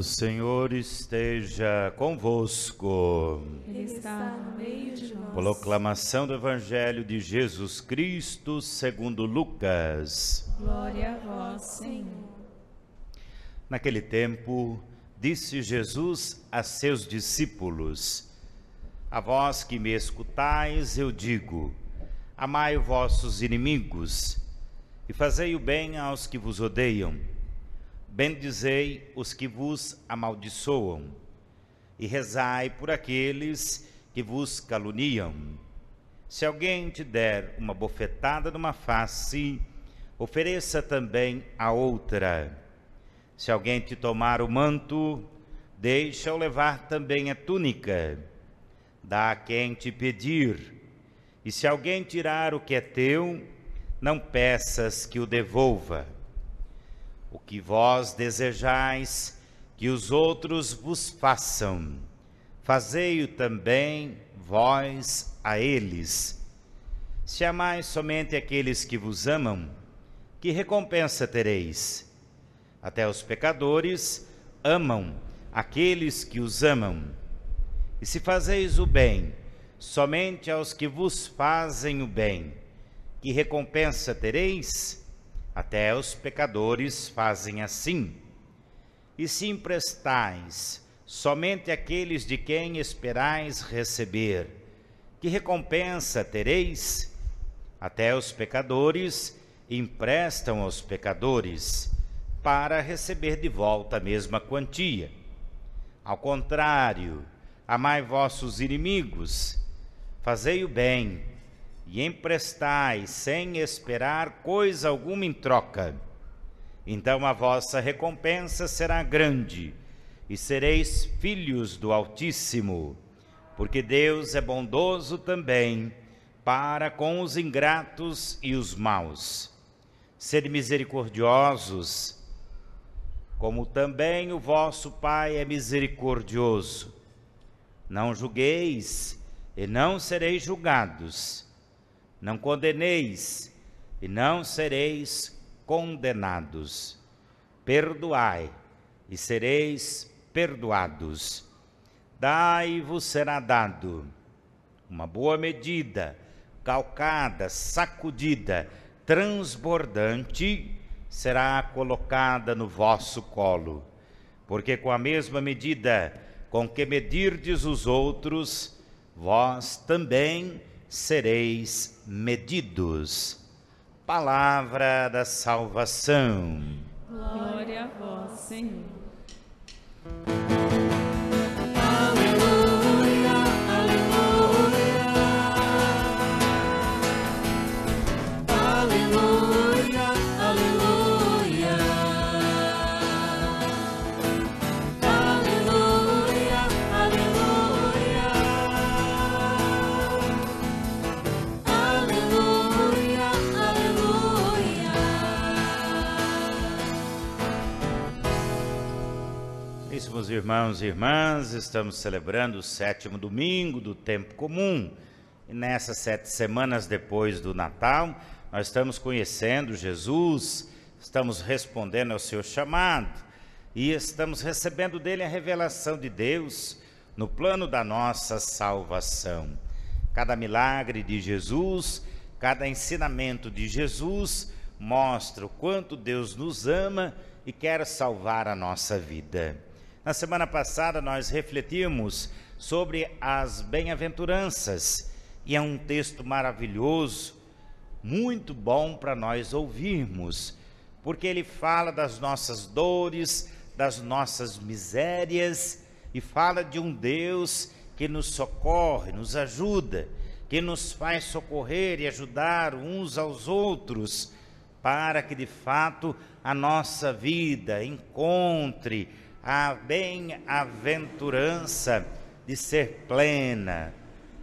O Senhor esteja convosco. Ele está no meio de nós. Proclamação do Evangelho de Jesus Cristo segundo Lucas. Glória a vós, Senhor. Naquele tempo, disse Jesus a seus discípulos: A vós que me escutais, eu digo: amai vossos inimigos e fazei o bem aos que vos odeiam. Bendizei os que vos amaldiçoam e rezai por aqueles que vos caluniam. Se alguém te der uma bofetada numa face, ofereça também a outra. Se alguém te tomar o manto, deixa-o levar também a túnica. Dá a quem te pedir, e se alguém tirar o que é teu, não peças que o devolva. O que vós desejais que os outros vos façam, fazei-o também vós a eles. Se amais somente aqueles que vos amam, que recompensa tereis? Até os pecadores amam aqueles que os amam. E se fazeis o bem somente aos que vos fazem o bem, que recompensa tereis? Até os pecadores fazem assim. E se emprestais somente àqueles de quem esperais receber, que recompensa tereis? Até os pecadores emprestam aos pecadores, para receber de volta a mesma quantia. Ao contrário, amai vossos inimigos, fazei o bem, e emprestai sem esperar coisa alguma em troca. Então a vossa recompensa será grande, e sereis filhos do Altíssimo, porque Deus é bondoso também para com os ingratos e os maus. Sede misericordiosos, como também o vosso Pai é misericordioso. Não julgueis, e não sereis julgados. Não condeneis, e não sereis condenados. Perdoai, e sereis perdoados. Dai e vos será dado. Uma boa medida, calcada, sacudida, transbordante, será colocada no vosso colo. Porque com a mesma medida com que medirdes os outros, vós também sereis medidos. Palavra da salvação. Glória a vós, Senhor. Aleluia, aleluia. Aleluia, aleluia. Aleluia, aleluia. Aleluia, aleluia. Caríssimos irmãos e irmãs, estamos celebrando o 7º domingo do tempo comum. E nessas 7 semanas depois do Natal, nós estamos conhecendo Jesus, estamos respondendo ao seu chamado e estamos recebendo dele a revelação de Deus no plano da nossa salvação. Cada milagre de Jesus, cada ensinamento de Jesus mostra o quanto Deus nos ama e quer salvar a nossa vida. Na semana passada nós refletimos sobre as bem-aventuranças e é um texto maravilhoso, muito bom para nós ouvirmos, porque ele fala das nossas dores, das nossas misérias e fala de um Deus que nos socorre, nos ajuda, que nos faz socorrer e ajudar uns aos outros, para que de fato a nossa vida encontre a bem-aventurança de ser plena.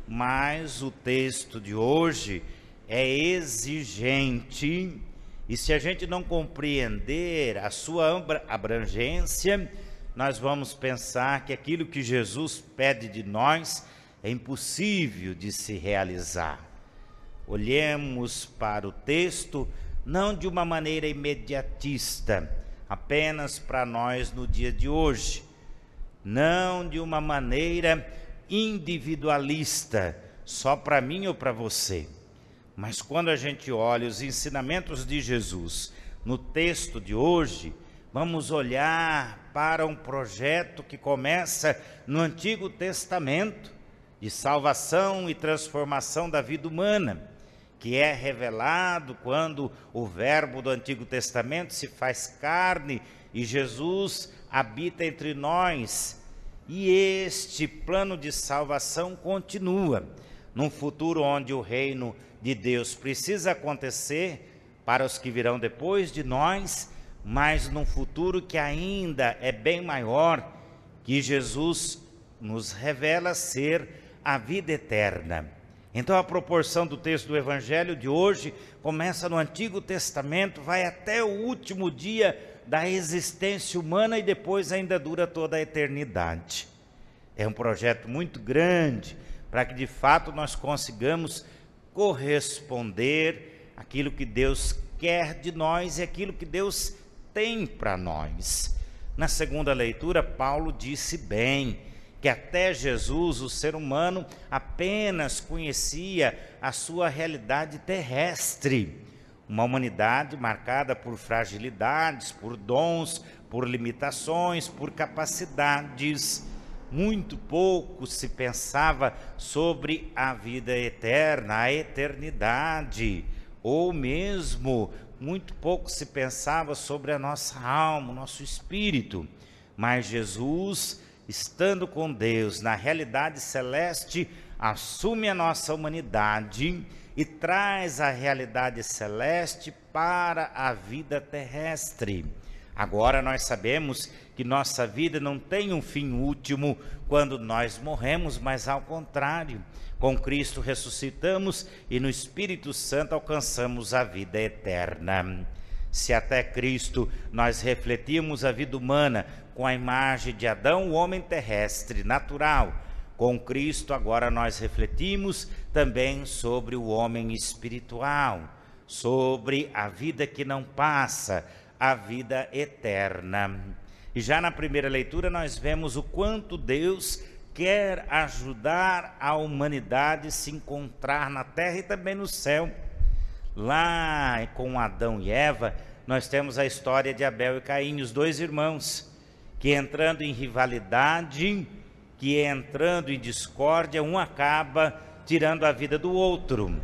Mas o texto de hoje é exigente, e se a gente não compreender a sua abrangência, nós vamos pensar que aquilo que Jesus pede de nós é impossível de se realizar. Olhemos para o texto não de uma maneira imediatista, apenas para nós no dia de hoje, não de uma maneira individualista, só para mim ou para você. Mas quando a gente olha os ensinamentos de Jesus no texto de hoje, vamos olhar para um projeto que começa no Antigo Testamento, de salvação e transformação da vida humana, que é revelado quando o Verbo do Antigo Testamento se faz carne e Jesus habita entre nós. E este plano de salvação continua num futuro onde o reino de Deus precisa acontecer para os que virão depois de nós, mas num futuro que ainda é bem maior, que Jesus nos revela ser a vida eterna. Então a proporção do texto do Evangelho de hoje começa no Antigo Testamento, vai até o último dia da existência humana e depois ainda dura toda a eternidade. É um projeto muito grande para que de fato nós consigamos corresponder àquilo que Deus quer de nós e aquilo que Deus tem para nós. Na segunda leitura, Paulo disse bem que até Jesus, o ser humano, apenas conhecia a sua realidade terrestre. Uma humanidade marcada por fragilidades, por dons, por limitações, por capacidades. Muito pouco se pensava sobre a vida eterna, a eternidade, ou mesmo muito pouco se pensava sobre a nossa alma, o nosso espírito. Mas Jesus, estando com Deus na realidade celeste, assume a nossa humanidade e traz a realidade celeste para a vida terrestre. Agora nós sabemos que nossa vida não tem um fim último quando nós morremos, mas ao contrário, com Cristo ressuscitamos e no Espírito Santo alcançamos a vida eterna. Se até Cristo nós refletimos a vida humana com a imagem de Adão, o homem terrestre, natural, com Cristo agora nós refletimos também sobre o homem espiritual, sobre a vida que não passa, a vida eterna. E já na primeira leitura nós vemos o quanto Deus quer ajudar a humanidade a se encontrar na terra e também no céu. Lá com Adão e Eva, nós temos a história de Abel e Caim, os dois irmãos, que entrando em rivalidade, que entrando em discórdia, um acaba tirando a vida do outro.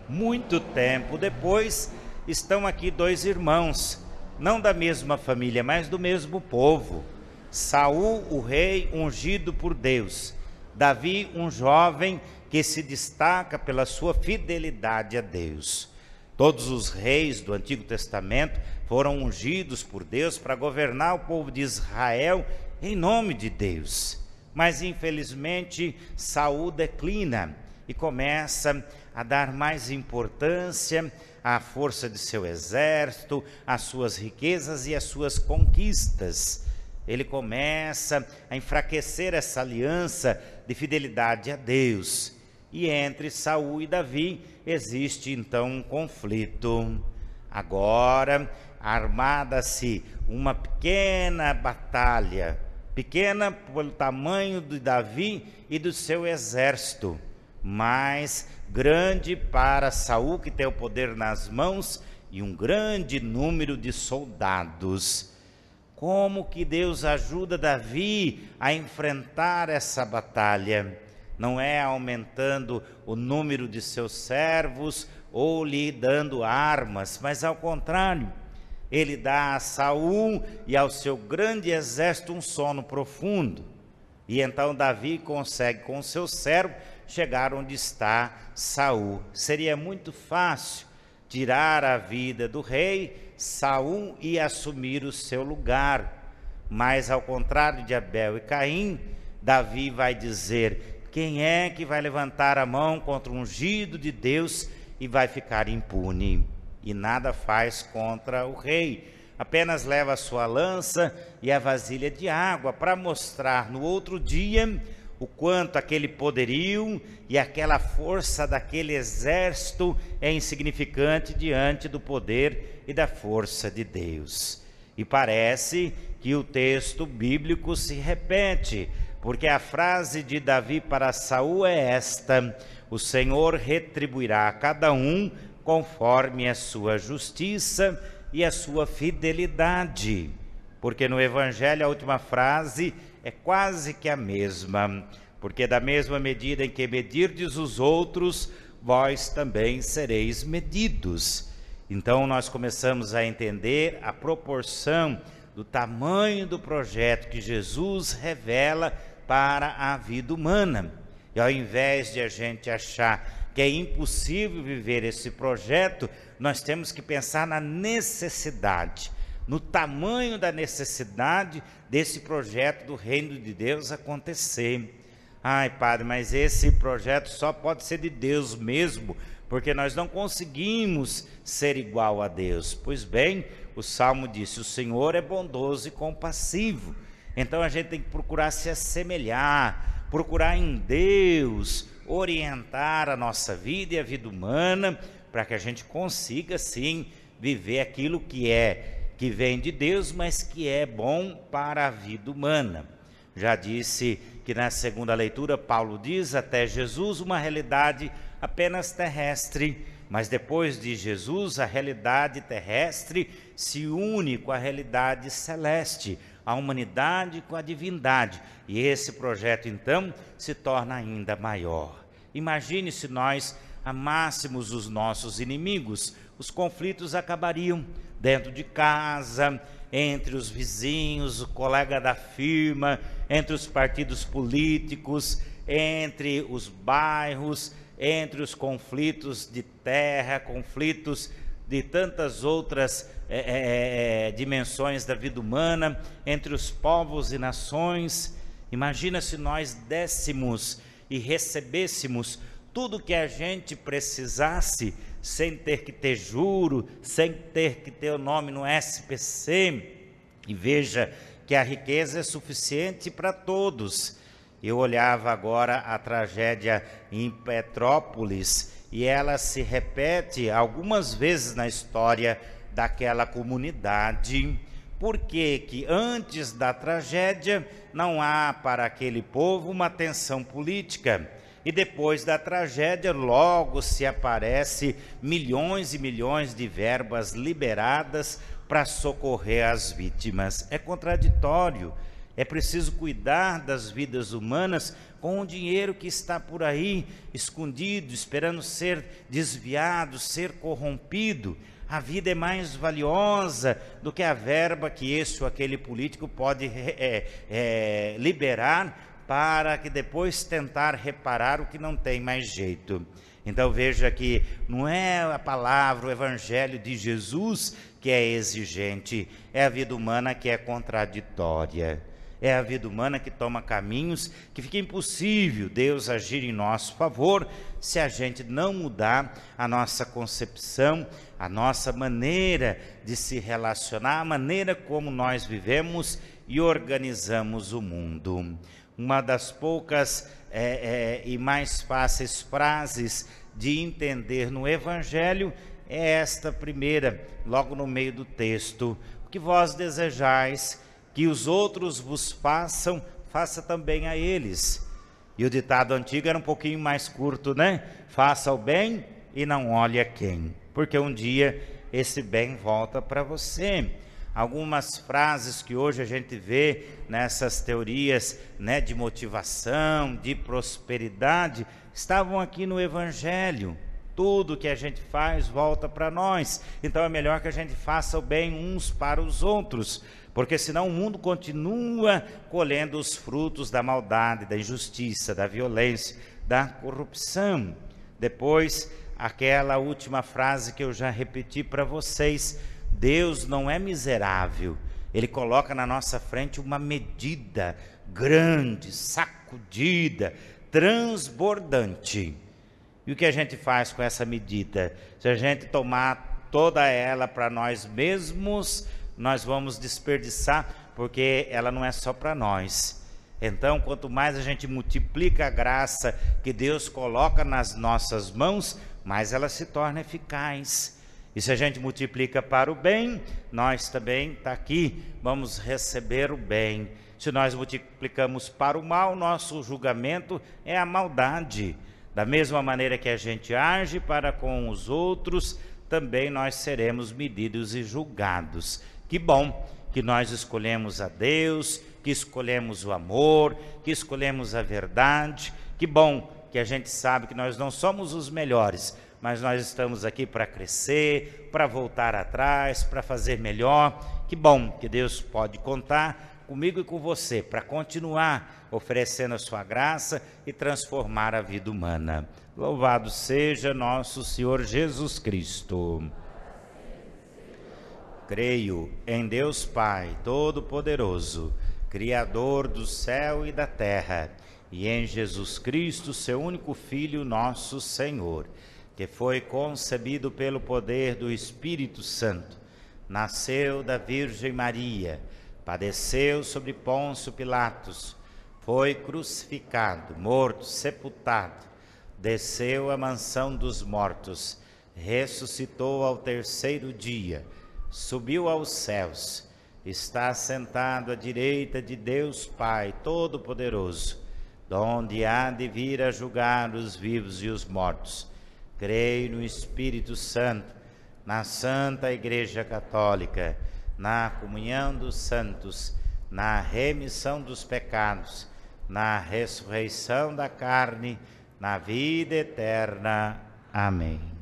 Muito tempo depois, estão aqui dois irmãos, não da mesma família, mas do mesmo povo. Saul, o rei ungido por Deus. Davi, um jovem que se destaca pela sua fidelidade a Deus. Todos os reis do Antigo Testamento foram ungidos por Deus para governar o povo de Israel em nome de Deus. Mas infelizmente Saul declina e começa a dar mais importância à força de seu exército, às suas riquezas e às suas conquistas. Ele começa a enfraquecer essa aliança de fidelidade a Deus. E entre Saul e Davi existe então um conflito. Agora, armada-se uma pequena batalha, pequena pelo tamanho de Davi e do seu exército, mas grande para Saul, que tem o poder nas mãos, e um grande número de soldados. Como que Deus ajuda Davi a enfrentar essa batalha? Não é aumentando o número de seus servos ou lhe dando armas, mas ao contrário, ele dá a Saul e ao seu grande exército um sono profundo. E então Davi consegue com o seu servo chegar onde está Saul. Seria muito fácil tirar a vida do rei Saul e assumir o seu lugar. Mas ao contrário de Abel e Caim, Davi vai dizer: quem é que vai levantar a mão contra o ungido de Deus e vai ficar impune? E nada faz contra o rei, apenas leva a sua lança e a vasilha de água para mostrar no outro dia o quanto aquele poderio e aquela força daquele exército é insignificante diante do poder e da força de Deus. E parece que o texto bíblico se repete, porque a frase de Davi para Saul é esta: o Senhor retribuirá a cada um conforme a sua justiça e a sua fidelidade. Porque no Evangelho a última frase é quase que a mesma, porque da mesma medida em que medirdes os outros, vós também sereis medidos. Então nós começamos a entender a proporção do tamanho do projeto que Jesus revela para a vida humana. E ao invés de a gente achar que é impossível viver esse projeto, nós temos que pensar na necessidade, no tamanho da necessidade desse projeto do reino de Deus acontecer. Ai, Padre, mas esse projeto só pode ser de Deus mesmo, porque nós não conseguimos ser igual a Deus. Pois bem, o Salmo disse: o Senhor é bondoso e compassivo. Então a gente tem que procurar se assemelhar, procurar em Deus orientar a nossa vida e a vida humana, para que a gente consiga sim viver aquilo que vem de Deus, mas que é bom para a vida humana. Já disse que na segunda leitura Paulo diz: até Jesus uma realidade apenas terrestre, mas depois de Jesus a realidade terrestre se une com a realidade celeste, a humanidade com a divindade, e esse projeto então se torna ainda maior. Imagine se nós amássemos os nossos inimigos, os conflitos acabariam dentro de casa, entre os vizinhos, o colega da firma, entre os partidos políticos, entre os bairros, entre os conflitos de terra, conflitos de tantas outras dimensões da vida humana, entre os povos e nações. Imagina se nós dessemos e recebêssemos tudo que a gente precisasse, sem ter que ter juro, sem ter que ter o nome no SPC. E veja que a riqueza é suficiente para todos. Eu olhava agora a tragédia em Petrópolis e ela se repete algumas vezes na história daquela comunidade. Por que antes da tragédia não há para aquele povo uma tensão política? E depois da tragédia logo se aparece milhões e milhões de verbas liberadas para socorrer as vítimas. É contraditório. É preciso cuidar das vidas humanas com o dinheiro que está por aí, escondido, esperando ser desviado, ser corrompido. A vida é mais valiosa do que a verba que esse ou aquele político pode liberar para que depois tentar reparar o que não tem mais jeito. Então veja que não é a palavra, o evangelho de Jesus que é exigente, é a vida humana que é contraditória. É a vida humana que toma caminhos que fica impossível Deus agir em nosso favor se a gente não mudar a nossa concepção, a nossa maneira de se relacionar, a maneira como nós vivemos e organizamos o mundo. Uma das poucas e mais fáceis frases de entender no Evangelho é esta primeira, logo no meio do texto: o que vós desejais que os outros vos façam, faça também a eles. E o ditado antigo era um pouquinho mais curto, né? Faça o bem e não olhe a quem, porque um dia esse bem volta para você. Algumas frases que hoje a gente vê nessas teorias, né, de motivação, de prosperidade, estavam aqui no Evangelho. Tudo que a gente faz volta para nós, então é melhor que a gente faça o bem uns para os outros, porque senão o mundo continua colhendo os frutos da maldade, da injustiça, da violência, da corrupção. Depois, aquela última frase que eu já repeti para vocês: Deus não é miserável, Ele coloca na nossa frente uma medida grande, sacudida, transbordante. E o que a gente faz com essa medida? Se a gente tomar toda ela para nós mesmos, nós vamos desperdiçar, porque ela não é só para nós. Então, quanto mais a gente multiplica a graça que Deus coloca nas nossas mãos, mais ela se torna eficaz. E se a gente multiplica para o bem, nós também, está aqui, vamos receber o bem. Se nós multiplicamos para o mal, nosso julgamento é a maldade. Da mesma maneira que a gente age para com os outros, também nós seremos medidos e julgados. Que bom que nós escolhemos a Deus, que escolhemos o amor, que escolhemos a verdade. Que bom que a gente sabe que nós não somos os melhores, mas nós estamos aqui para crescer, para voltar atrás, para fazer melhor. Que bom que Deus pode contar comigo e com você para continuar oferecendo a sua graça e transformar a vida humana. Louvado seja nosso Senhor Jesus Cristo. Creio em Deus Pai Todo-Poderoso, Criador do céu e da terra, e em Jesus Cristo, seu único Filho, nosso Senhor, que foi concebido pelo poder do Espírito Santo, nasceu da Virgem Maria, padeceu sobre Pôncio Pilatos, foi crucificado, morto, sepultado, desceu à mansão dos mortos, ressuscitou ao terceiro dia, subiu aos céus, está sentado à direita de Deus Pai Todo-Poderoso, donde há de vir a julgar os vivos e os mortos. Creio no Espírito Santo, na Santa Igreja Católica, na comunhão dos santos, na remissão dos pecados, na ressurreição da carne, na vida eterna. Amém.